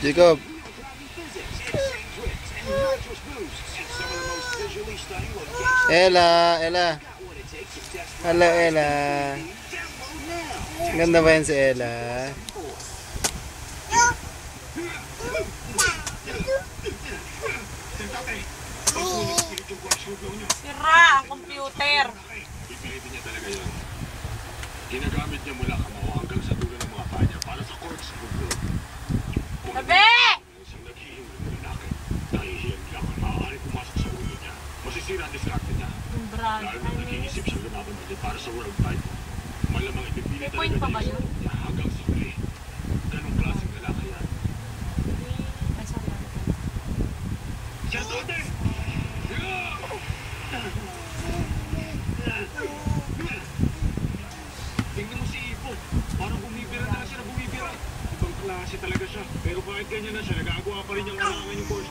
Jacob. Ella, Ella. Hello, Ella. Ganda ba yan si Ella? Sira ang computer. Pipilitin niya talaga yun. Ginagamit niya mula kamao hanggang sa dulo ng mga paa niya para sa corkscrew blow. Sabi! Isang naghihimod ng lalaki. Nahihiyang lang ang maaari pumasok sa ulo niya. Masisira ang diskarte niya. Yung brand. Lalo na nag-iisip siyang lumaban ulit para sa world title. Malamang ipipili May talaga point pa ba niya yun? yung niya hanggang sa huli. Ganong klaseng lalaki yan. Ay, sorry. Siya tote! Tingnan mo si Ipo. Parang bumibira na siya na bumibira. Ibang klase talaga siya. Pero kahit ganyan na siya, nagagawa pa rin niyang harangan yung course